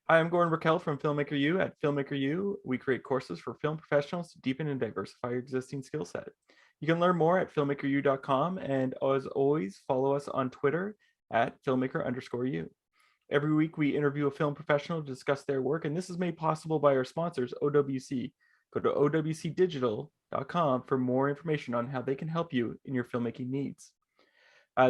Hi, I'm Gordon Raquel from Filmmaker U. At Filmmaker U, we create courses for film professionals to deepen and diversify your existing skill set. You can learn more at filmmakeru.com, and as always, follow us on Twitter at filmmaker_u. Every week, we interview a film professional to discuss their work, and this is made possible by our sponsors, OWC. Go to owcdigital.com for more information on how they can help you in your filmmaking needs.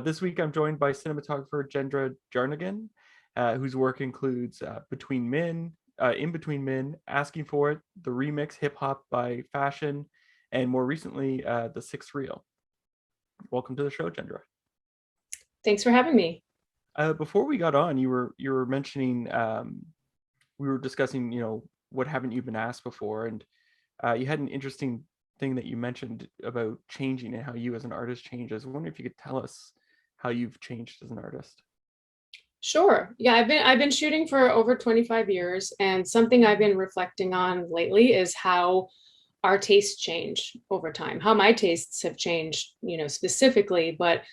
This week, I'm joined by cinematographer Jendra Jarnagin, whose work includes Between Men, In Between Men, Asking for It, the remix Hip Hop by Fashion, and more recently, The Sixth Reel. Welcome to the show, Jendra. Thanks for having me. Before we got on, you were mentioning we were discussing, what haven't you been asked before, and you had an interesting thing that you mentioned about changing and how you as an artist changes. I wonder if you could tell us how you've changed as an artist. Sure. Yeah, I've been shooting for over 25 years, and something I've been reflecting on lately is how our tastes change over time, how my tastes have changed, specifically, but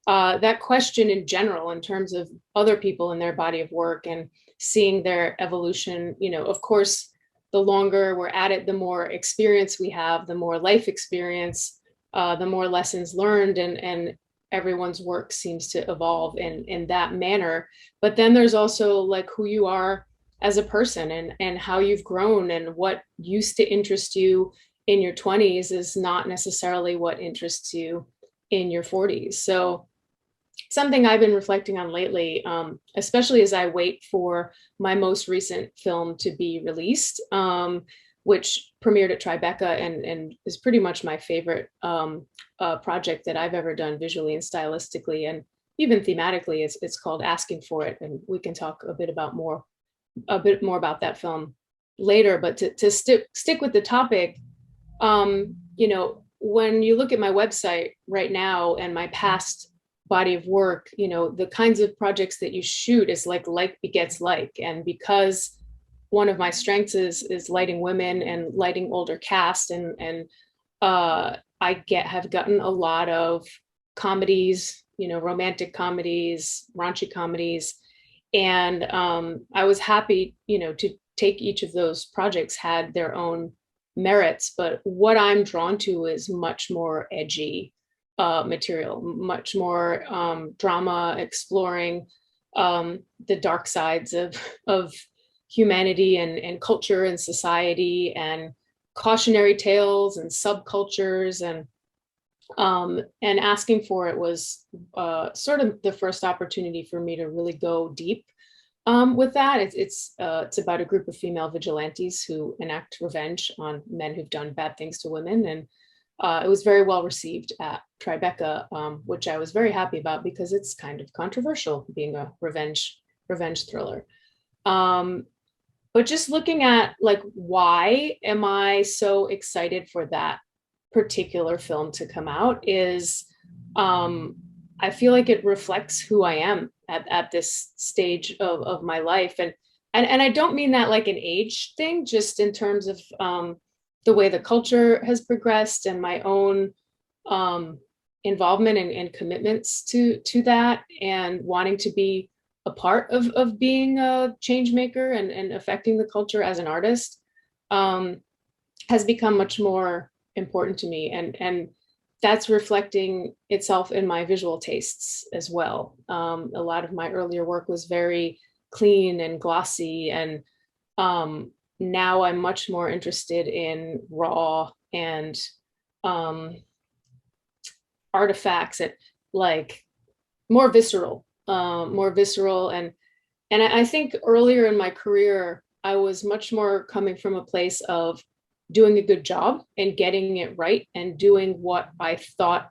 that question in general, in terms of other people in their body of work and seeing their evolution, of course, the longer we're at it, the more experience we have, the more life experience, the more lessons learned, and everyone's work seems to evolve in that manner. But then there's also like who you are as a person, and how you've grown, and what used to interest you in your 20s is not necessarily what interests you in your 40s. So something I've been reflecting on lately, especially as I wait for my most recent film to be released, which premiered at Tribeca and is pretty much my favorite project that I've ever done visually and stylistically, and even thematically. It's called Asking for It, and we can talk a bit more about that film later. But to stick with the topic, when you look at my website right now and my past body of work, the kinds of projects that you shoot is like begets like. And because one of my strengths is lighting women and lighting older cast, and have gotten a lot of comedies, romantic comedies, raunchy comedies. And I was happy, to take each of those projects had their own merits, but what I'm drawn to is much more edgy material, much more drama, exploring the dark sides of humanity and culture and society, and cautionary tales and subcultures, and Asking for It was sort of the first opportunity for me to really go deep with that. It's about a group of female vigilantes who enact revenge on men who've done bad things to women, and it was very well received at Tribeca, which I was very happy about because it's kind of controversial being a revenge thriller. But just looking at like, why am I so excited for that particular film to come out is, I feel like it reflects who I am at this stage of my life. And I don't mean that like an age thing, just in terms of the way the culture has progressed and my own involvement and commitments to that, and wanting to be a part of being a change maker and affecting the culture as an artist, has become much more important to me. And that's reflecting itself in my visual tastes as well. A lot of my earlier work was very clean and glossy, and now I'm much more interested in raw and artifacts, at like more visceral, and I think earlier in my career I was much more coming from a place of doing a good job and getting it right and doing what I thought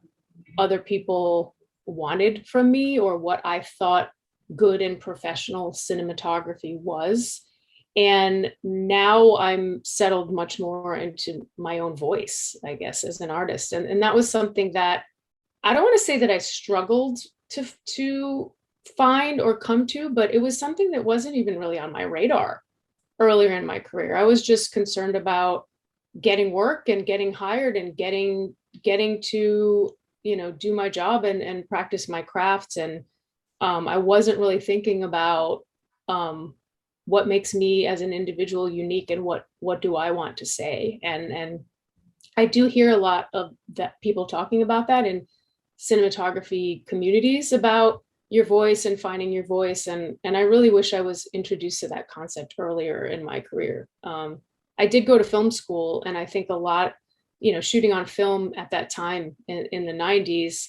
other people wanted from me, or what I thought good and professional cinematography was. And now I'm settled much more into my own voice, I guess, as an artist. And that was something that I don't want to say that I struggled to find or come to, but it was something that wasn't even really on my radar earlier in my career. I was just concerned about getting work and getting hired and getting to, do my job and practice my crafts. And I wasn't really thinking about what makes me as an individual unique, and what do I want to say. And I do hear a lot of that, people talking about that in cinematography communities, about your voice and finding your voice. And I really wish I was introduced to that concept earlier in my career. I did go to film school, and I think a lot, shooting on film at that time in the 90s,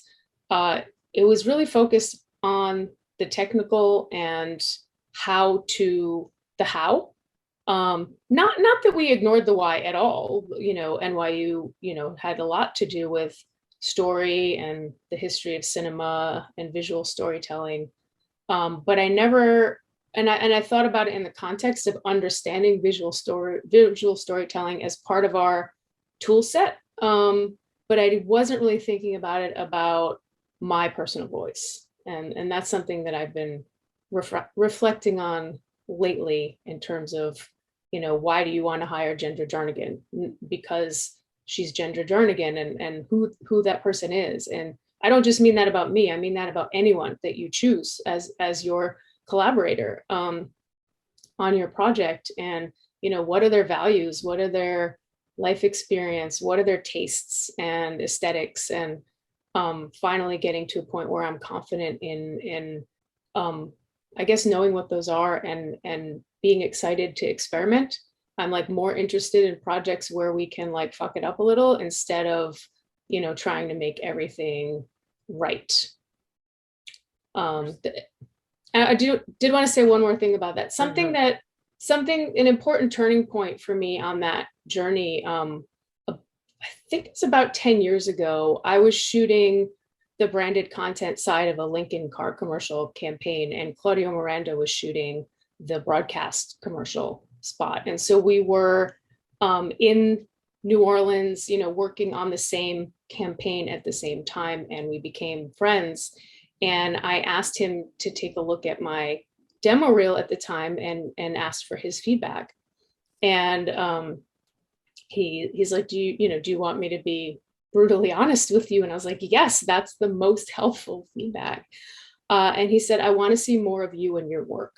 it was really focused on the technical and the how. Not that we ignored the why at all. NYU, had a lot to do with story and the history of cinema and visual storytelling. But I never, and I thought about it in the context of understanding visual storytelling as part of our tool set. But I wasn't really thinking about it about my personal voice. And that's something that I've been reflecting on lately, in terms of, why do you want to hire Jendra Jarnagin? Because she's Jendra Jarnagin, and who that person is. And I don't just mean that about me. I mean that about anyone that you choose as your collaborator on your project. And, what are their values? What are their life experience? What are their tastes and aesthetics? And finally getting to a point where I'm confident in I guess knowing what those are, and being excited to experiment. I'm like more interested in projects where we can like fuck it up a little, instead of, trying to make everything right. I did want to say one more thing about that. An important turning point for me on that journey. I think it's about 10 years ago. I was shooting the branded content side of a Lincoln car commercial campaign, and Claudio Miranda was shooting the broadcast commercial spot. And so we were in New Orleans, working on the same campaign at the same time, and we became friends. And I asked him to take a look at my demo reel at the time, and asked for his feedback. And he's like, do you want me to be brutally honest with you? And I was like, yes, that's the most helpful feedback. And he said, I want to see more of you and your work.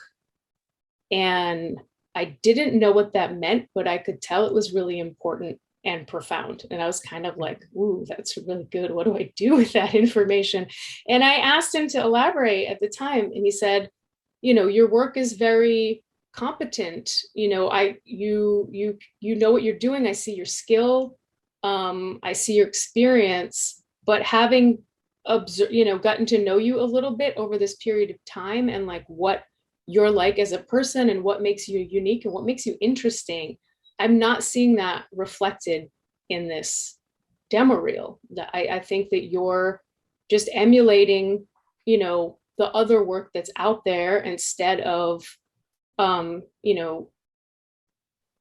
And I didn't know what that meant, but I could tell it was really important and profound. And I was kind of like, ooh, that's really good. What do I do with that information? And I asked him to elaborate at the time. And he said, your work is very competent. You know what you're doing. I see your skill. I see your experience, but having gotten to know you a little bit over this period of time, and like what you're like as a person, and what makes you unique, and what makes you interesting, I'm not seeing that reflected in this demo reel. I think that you're just emulating, the other work that's out there, instead of,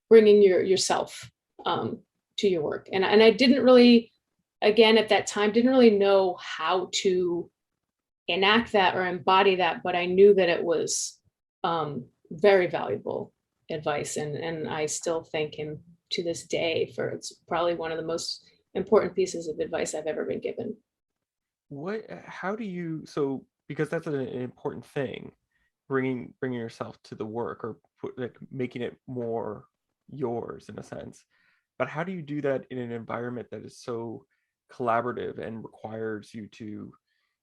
bringing yourself to your work. And I didn't really, again, at that time, didn't really know how to enact that or embody that, but I knew that it was very valuable advice. And I still thank him to this day for, it's probably one of the most important pieces of advice I've ever been given. So because that's an important thing, bringing yourself to the work, or making it more yours in a sense. But how do you do that in an environment that is so collaborative and requires you to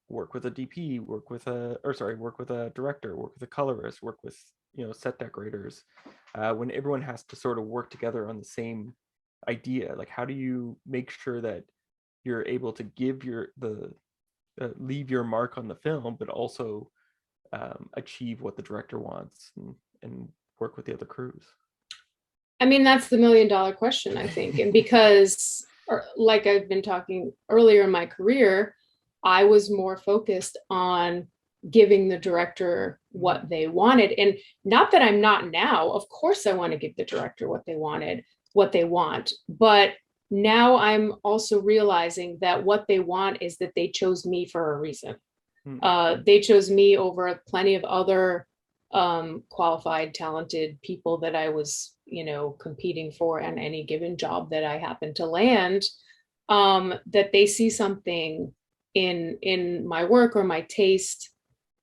work with a DP, work with a director, work with a colorist, work with set decorators, when everyone has to sort of work together on the same idea? Like, how do you make sure that you're able to give leave your mark on the film, but also achieve what the director wants, and work with the other crews? I mean, that's the $1 million question, I think. And because, like I've been talking earlier in my career, I was more focused on giving the director what they wanted. And not that I'm not now. Of course, I want to give the director what they want. But now I'm also realizing that what they want is that they chose me for a reason. They chose me over plenty of other qualified, talented people that I was, competing for on any given job that I happen to land, that they see something in my work or my taste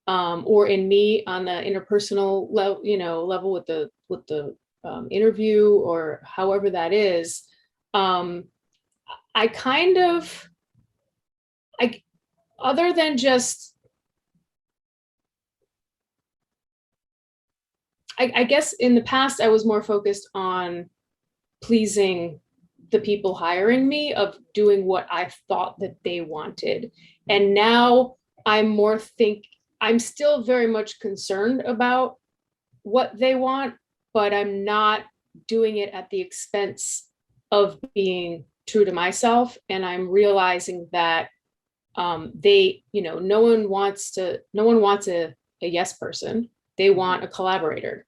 or in me on the interpersonal level, level with the interview, or however that is. I kind of, other than just, I guess in the past, I was more focused on pleasing the people hiring me, of doing what I thought that they wanted. And now I'm still very much concerned about what they want, but I'm not doing it at the expense of being true to myself. And I'm realizing that no one wants a yes person. They want a collaborator.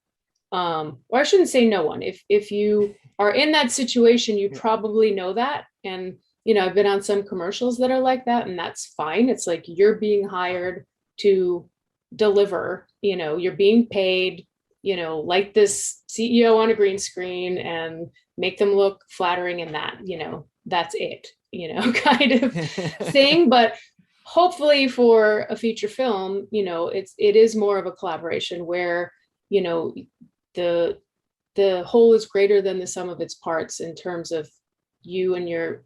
Or I shouldn't say no one. If you are in that situation, you probably know that. And, I've been on some commercials that are like that, and that's fine. It's like, you're being hired to deliver, you're being paid, like this CEO on a green screen, and make them look flattering, and that's it, kind of thing. But hopefully for a feature film, it is more of a collaboration where, the whole is greater than the sum of its parts, in terms of you and your,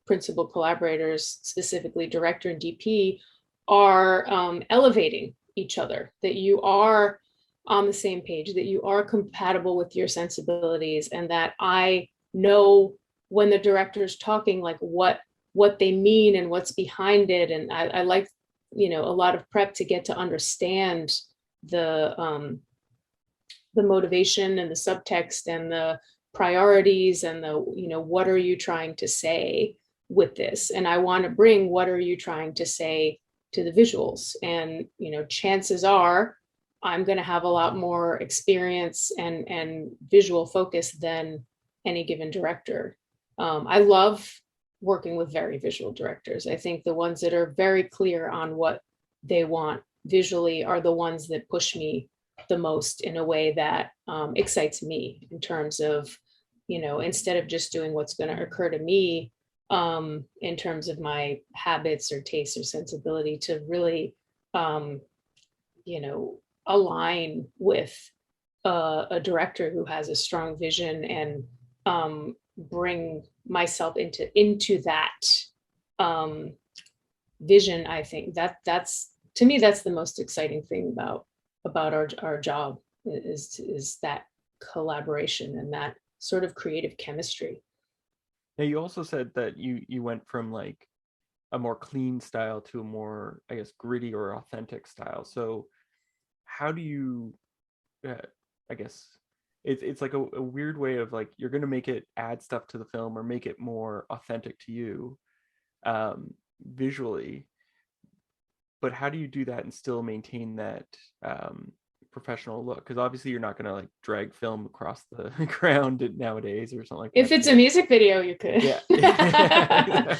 principal collaborators, specifically director and DP, are elevating each other, that you are on the same page, that you are compatible with your sensibilities, and that I know when the director's talking, like what they mean and what's behind it. And I like, a lot of prep to get to understand the motivation and the subtext and the priorities and the, what are you trying to say with this? And I want to bring, what are you trying to say to the visuals? And, chances are I'm going to have a lot more experience and visual focus than any given director. I love working with very visual directors. I think the ones that are very clear on what they want visually are the ones that push me the most, in a way that excites me, in terms of, instead of just doing what's going to occur to me, in terms of my habits or tastes or sensibility, to really, align with a director who has a strong vision, and bring myself into that vision. I think that's to me, that's the most exciting thing about our job, is that collaboration and that sort of creative chemistry. Now, you also said that you went from like a more clean style to a more, I guess, gritty or authentic style. So how do you, I guess, it's like a weird way of like, you're going to make it add stuff to the film or make it more authentic to you visually, but how do you do that and still maintain that professional look? Because obviously you're not going to like drag film across the ground nowadays or something like that. If it's a music video, you could. Yeah.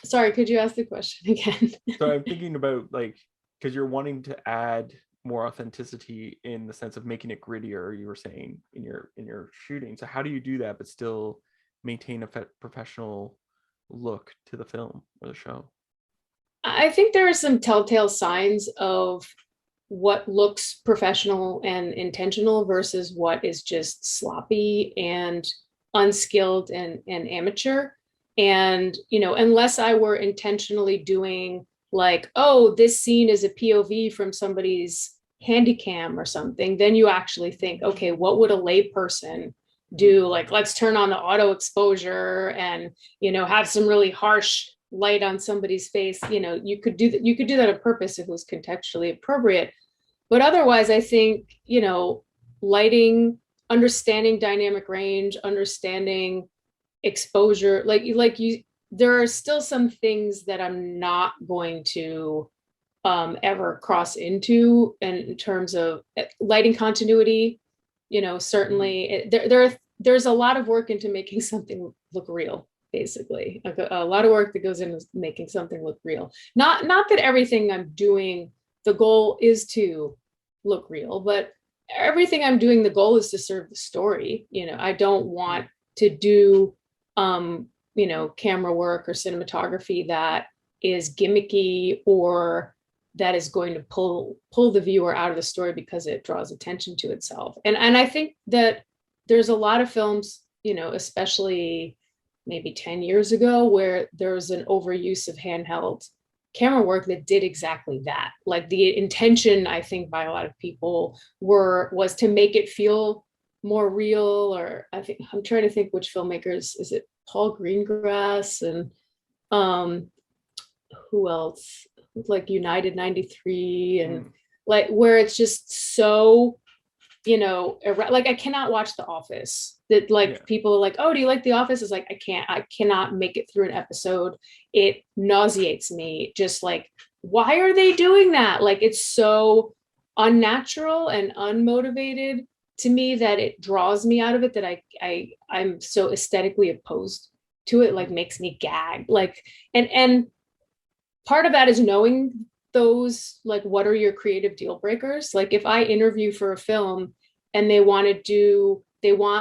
Sorry, could you ask the question again? So I'm thinking about, like, because you're wanting to add more authenticity in the sense of making it grittier, you were saying, in your shooting. So how do you do that but still maintain a professional look to the film or the show? I think there are some telltale signs of what looks professional and intentional versus what is just sloppy and unskilled and amateur. And, unless I were intentionally doing like, oh, this scene is a POV from somebody's handycam or something, then you actually think, okay, what would a layperson do? Like, let's turn on the auto exposure and, have some really harsh light on somebody's face. You could do that. You could do that on purpose if it was contextually appropriate. But otherwise, I think, lighting, understanding dynamic range, understanding exposure, there are still some things that I'm not going to ever cross into in terms of lighting continuity. Certainly there's a lot of work into making something look real, basically. A lot of work that goes into making something look real. Not that everything I'm doing, the goal is to look real, but everything I'm doing, the goal is to serve the story. I don't want to do camera work or cinematography that is gimmicky or that is going to pull the viewer out of the story because it draws attention to itself. And I think that there's a lot of films, you know, especially maybe 10 years ago, where there was an overuse of handheld camera work that did exactly that. Like the intention, I think, by a lot of people was to make it feel more real. Or I think I'm trying to think which filmmakers, is it Paul Greengrass and who else? Like United 93 and like where it's just so, you know, like I cannot watch The Office. That like people are like, oh, do you like The Office? It's like I cannot make it through an episode. It nauseates me. Just like, why are they doing that? Like it's so unnatural and unmotivated to me that it draws me out of it, that I'm so aesthetically opposed to it, like makes me gag. Like and part of that is knowing those, like, what are your creative deal breakers? Like if I interview for a film and they want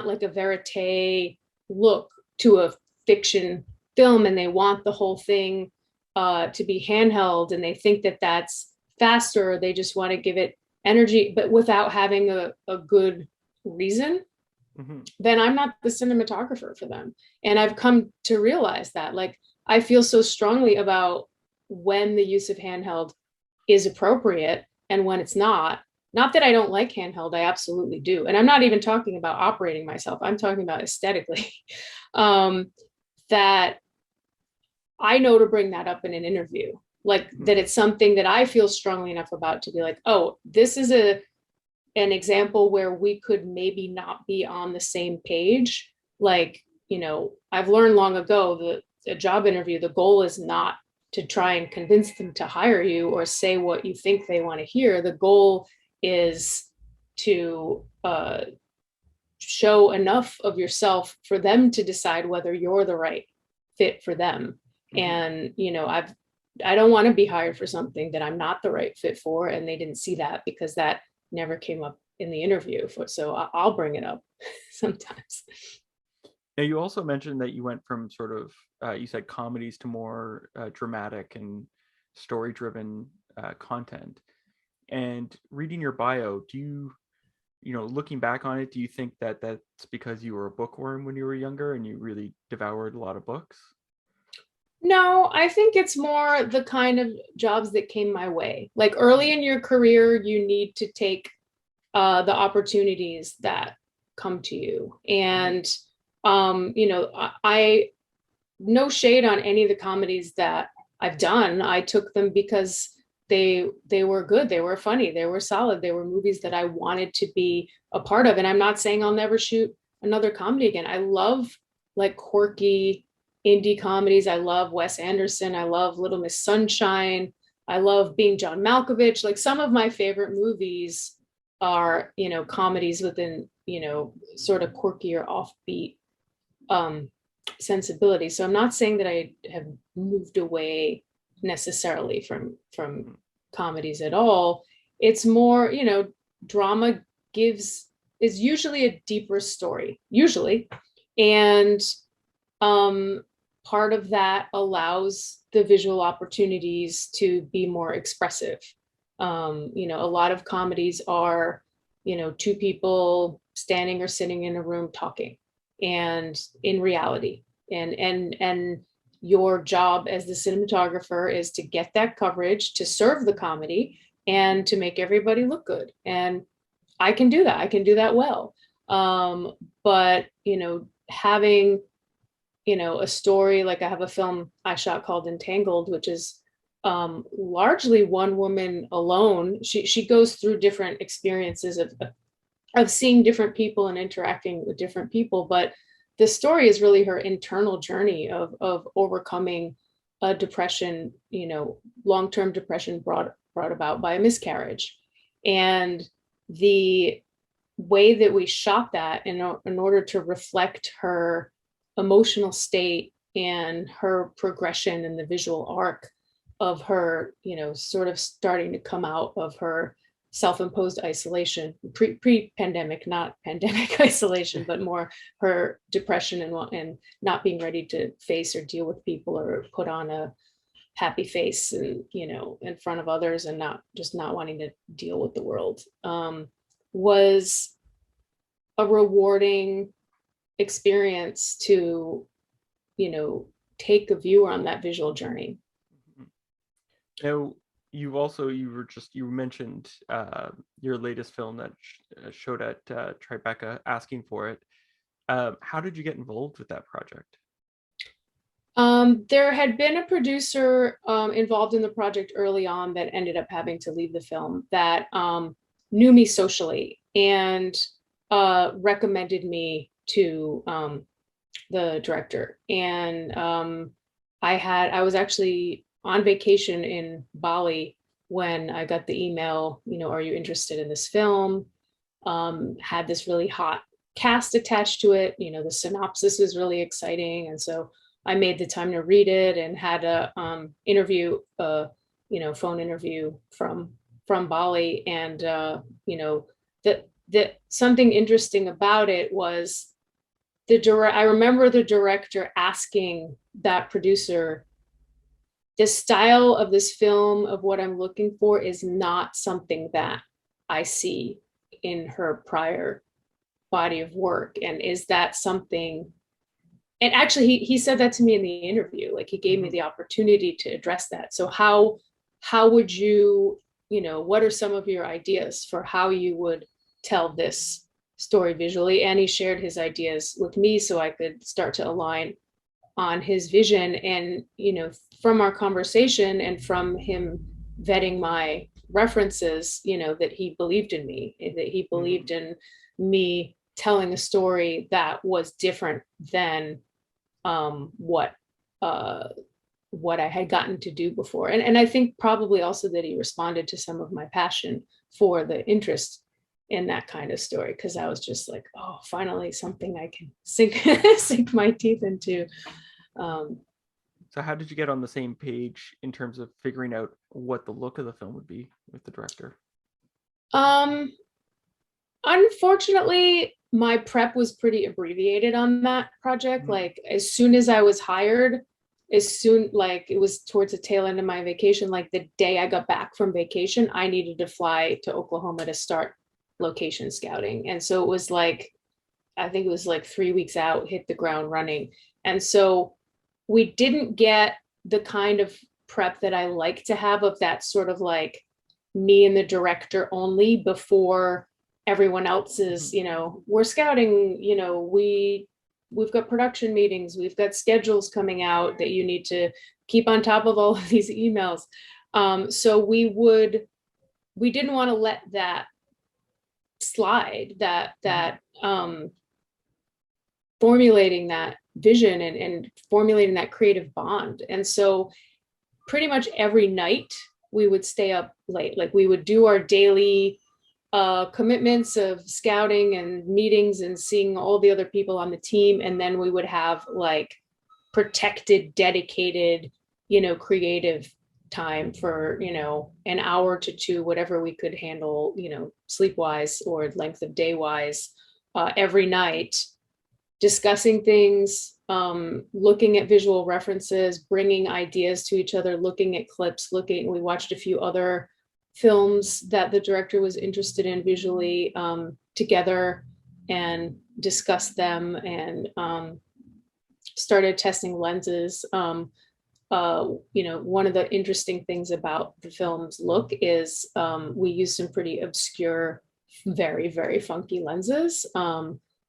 like a verite look to a fiction film, and they want the whole thing to be handheld, and they think that that's faster, or they just want to give it energy, but without having a good reason, then I'm not the cinematographer for them. And I've come to realize that, like, I feel so strongly about when the use of handheld is appropriate and when it's not. Not that I don't like handheld, I absolutely do. And I'm not even talking about operating myself, I'm talking about aesthetically. That I know to bring that up in an interview, like that it's something that I feel strongly enough about to be like, oh, this is an example where we could maybe not be on the same page. Like, you know, I've learned long ago that a job interview, the goal is not to try and convince them to hire you or say what you think they want to hear. The goal is to show enough of yourself for them to decide whether you're the right fit for them. And, you know, I don't want to be hired for something that I'm not the right fit for. And they didn't see that because that never came up in the interview. So I'll bring it up sometimes. Now, you also mentioned that you went from sort of, you said comedies to more dramatic and story-driven content. And reading your bio, do you know, looking back on it, do you think that that's because you were a bookworm when you were younger and you really devoured a lot of books? No, I think it's more the kind of jobs that came my way. Like early in your career, you need to take the opportunities that come to you. And you know, I no shade on any of the comedies that I've done. I took them because they were good, they were funny, they were solid, they were movies that I wanted to be a part of. And I'm not saying I'll never shoot another comedy again. I love like quirky indie comedies. I love Wes Anderson. I love Little Miss Sunshine. I love Being John Malkovich. Like some of my favorite movies are, you know, comedies within, you know, sort of quirky or offbeat sensibility. So I'm not saying that I have moved away necessarily from comedies at all. It's more, you know, drama is usually a deeper story, usually. And part of that allows the visual opportunities to be more expressive. You know, a lot of comedies are, you know, two people standing or sitting in a room talking, and in reality, and your job as the cinematographer is to get that coverage, to serve the comedy, and to make everybody look good. And I can do that. I can do that well. But, you know, having, you know, a story, like I have a film I shot called Entangled, which is largely one woman alone. She goes through different experiences of seeing different people and interacting with different people, but the story is really her internal journey of overcoming a depression, you know, long-term depression brought about by a miscarriage. And the way that we shot that in order to reflect her emotional state and her progression in the visual arc of her, you know, sort of starting to come out of her self-imposed isolation, pre-pandemic, not pandemic isolation, but more her depression and not being ready to face or deal with people or put on happy face and, in front of others and not wanting to deal with the world, was a rewarding experience to, take a viewer on that visual journey. Now, you mentioned your latest film that showed at Tribeca, asking for it. How did you get involved with that project? There had been a producer involved in the project early on that ended up having to leave the film that knew me socially and recommended me to the director. And I was actually on vacation in Bali when I got the email, are you interested in this film? Had this really hot cast attached to it. The synopsis was really exciting. And so I made the time to read it and had a interview, phone interview from Bali. And that something interesting about it was I remember the director asking that producer, the style of this film, of what I'm looking for, is not something that I see in her prior body of work. And is that something? And actually, he said that to me in the interview. Like, he gave me the opportunity to address that. So how would you, what are some of your ideas for how you would tell this story visually? And he shared his ideas with me so I could start to align on his vision. And, from our conversation and from him vetting my references, that he believed in me, that he believed in me telling a story that was different than what I had gotten to do before. And I think probably also that he responded to some of my passion for the interest in that kind of story, because I was just like, oh, finally something I can sink my teeth into. So how did you get on the same page in terms of figuring out what the look of the film would be with the director? Unfortunately, my prep was pretty abbreviated on that project. Like, as soon as I was hired, it was towards the tail end of my vacation, like the day I got back from vacation, I needed to fly to Oklahoma to start location scouting. And so it was like, I think it was like 3 weeks out, hit the ground running. And so we didn't get the kind of prep that I like to have, of that sort of like me and the director only before everyone else is, we're scouting, we've got production meetings, we've got schedules coming out that you need to keep on top of all of these emails. So we didn't want to let that slide, that formulating that vision and formulating that creative bond. And so pretty much every night we would stay up late. Like, we would do our daily commitments of scouting and meetings and seeing all the other people on the team. And then we would have like protected, dedicated, creative time for, an hour to two, whatever we could handle, sleep wise or length of day wise, every night, discussing things, looking at visual references, bringing ideas to each other, looking at clips, we watched a few other films that the director was interested in visually together and discussed them, and started testing lenses. One of the interesting things about the film's look is we used some pretty obscure, very, very funky lenses.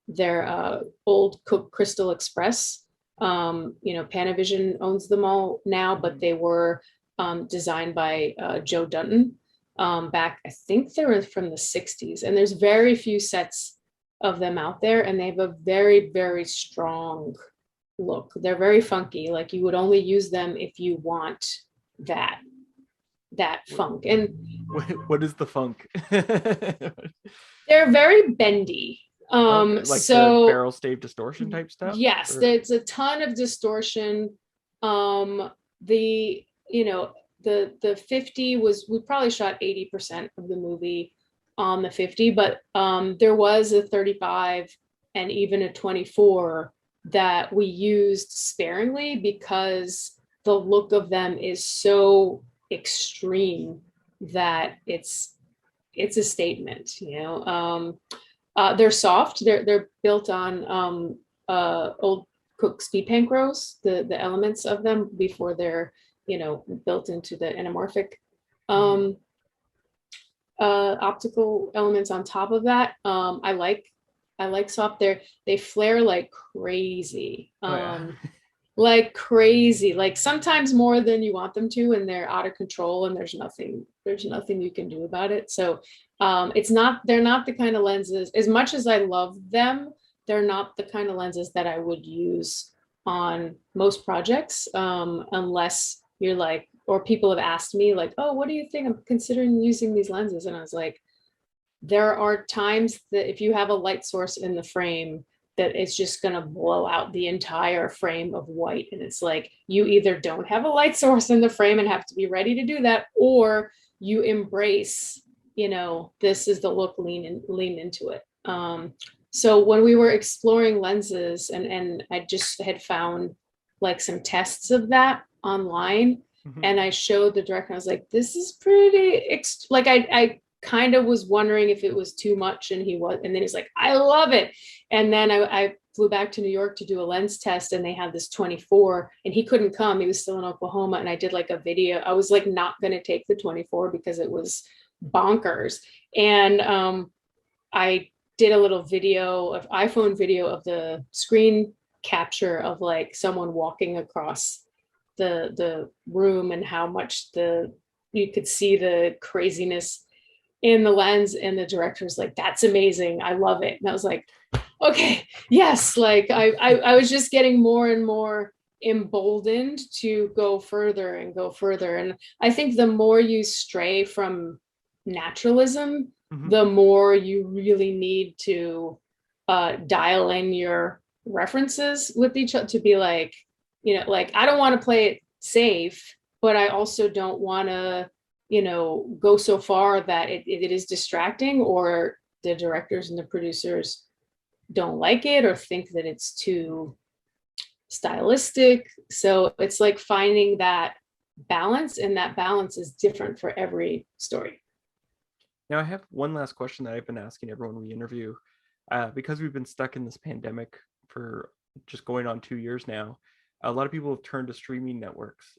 They're old Cook Crystal Express. Panavision owns them all now, but they were designed by Joe Dunton back, I think they were from the 60s. And there's very few sets of them out there, and they have a very, very strong look. They're very funky. Like, you would only use them if you want that funk. And what is the funk? They're very bendy. Okay, like the barrel stave distortion type stuff? Yes, there's a ton of distortion. The 50 was, we probably shot 80% of the movie on the 50, but there was a 35 and even a 24 that we used sparingly, because the look of them is so extreme that it's a statement, you know. They're soft. They're built on old cooked speed pancros, the elements of them before they're, you know, built into the anamorphic optical elements on top of that. I like soft. They flare like crazy. Like crazy, like sometimes more than you want them to, and they're out of control, and there's nothing you can do about it. So they're not the kind of lenses, as much as I love them, they're not the kind of lenses that I would use on most projects, unless you're like, or people have asked me like, oh, what do you think? I'm considering using these lenses. And I was like, there are times that if you have a light source in the frame, that it's just going to blow out the entire frame of white. And it's like, you either don't have a light source in the frame and have to be ready to do that, or you embrace, you know, this is the look, lean into it. So when we were exploring lenses, and I just had found like some tests of that online, and I showed the director, I was like, this is pretty, like I kind of was wondering if it was too much, and then he's like, I love it. And then I flew back to New York to do a lens test, and they had this 24, and he couldn't come, he was still in Oklahoma, and I did like a video. I was like not going to take the 24 because it was bonkers. And I did a little iPhone video of the screen capture of like someone walking across the room, and how much you could see the craziness in the lens. And the director was like, that's amazing, I love it. And I was like, okay, yes. Like I was just getting more and more emboldened to go further and go further. And I think the more you stray from naturalism, the more you really need to dial in your references with each other, to be like, you know, like, I don't want to play it safe, but I also don't want to, you know, go so far that it is distracting, or the directors and the producers don't like it or think that it's too stylistic. So it's like finding that balance, and that balance is different for every story. Now, I have one last question that I've been asking everyone we interview, because we've been stuck in this pandemic for just going on 2 years now. A lot of people have turned to streaming networks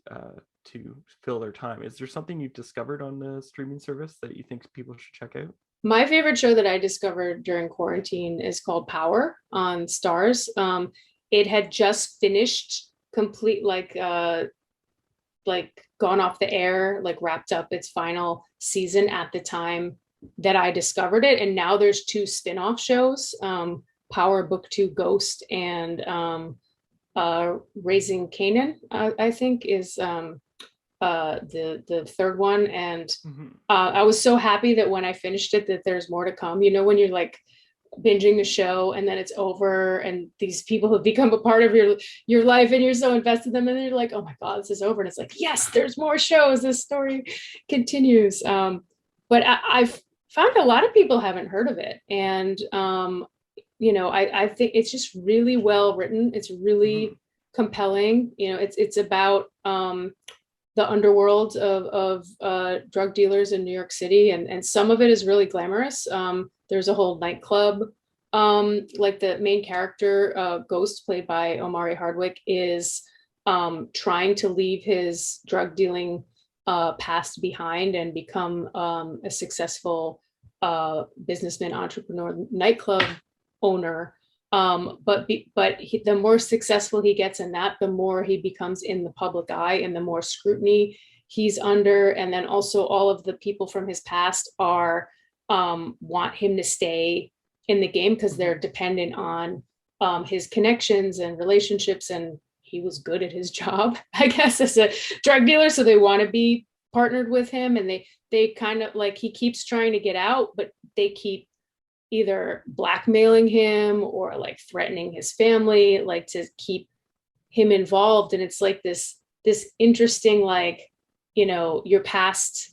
to fill their time. Is there something you've discovered on the streaming service that you think people should check out? My favorite show that I discovered during quarantine is called Power on Stars. It had just finished complete, like gone off the air, like wrapped up its final season at the time that I discovered it. And now there's 2 spin-off shows, Power Book 2 Ghost, and Raising Canaan, I think is the third one. And I was so happy that when I finished it, that there's more to come. You know, when you're like binging a show and then it's over, and these people have become a part of your life, and you're so invested in them, and then you're like, oh my god, this is over, and it's like, yes, there's more shows, this story continues. But I've found a lot of people haven't heard of it, and you know, I think it's just really well written. It's really compelling. You know, it's about the underworld of drug dealers in New York City, and some of it is really glamorous. There's a whole nightclub. Like the main character, Ghost, played by Omari Hardwick, is trying to leave his drug dealing past behind and become a successful businessman, entrepreneur, nightclub owner. But the more successful he gets in that, the more he becomes in the public eye, and the more scrutiny he's under. And then also all of the people from his past want him to stay in the game because they're dependent on his connections and relationships. And he was good at his job, I guess, as a drug dealer. So they want to be partnered with him, and they kind of like, he keeps trying to get out, but they keep either blackmailing him or like threatening his family, like to keep him involved. And it's like this interesting, like, you know, your past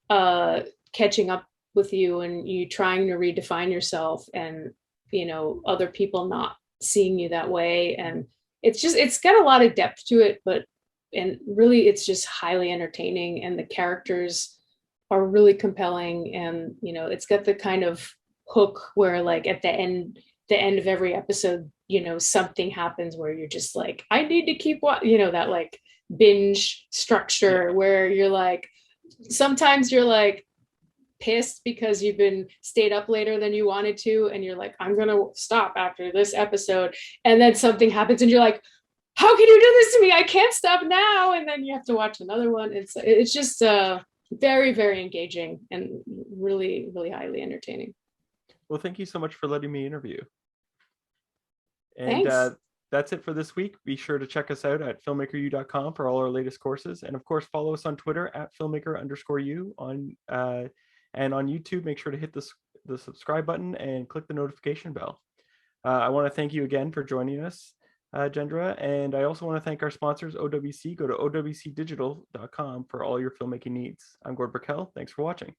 catching up with you, and you trying to redefine yourself, and, you know, other people not seeing you that way. And it's got a lot of depth to it, but and really it's just highly entertaining, and the characters are really compelling, and you know, it's got the kind of hook where like at the end of every episode, you know, something happens where you're just like, I need to keep watching, you know, that like binge structure where you're like, sometimes you're like pissed because you've been stayed up later than you wanted to, and you're like, I'm gonna stop after this episode, and then something happens and you're like, how can you do this to me? I can't stop now. And then you have to watch another one. It's just very, very engaging and really, really highly entertaining. Well, thank you so much for letting me interview. And Thanks. that's it for this week. Be sure to check us out at filmmakeru.com for all our latest courses. And of course, follow us on Twitter at filmmaker_u and on YouTube. Make sure to hit the subscribe button and click the notification bell. I want to thank you again for joining us, Jendra. And I also want to thank our sponsors, OWC. Go to owcdigital.com for all your filmmaking needs. I'm Gord Burkell. Thanks for watching.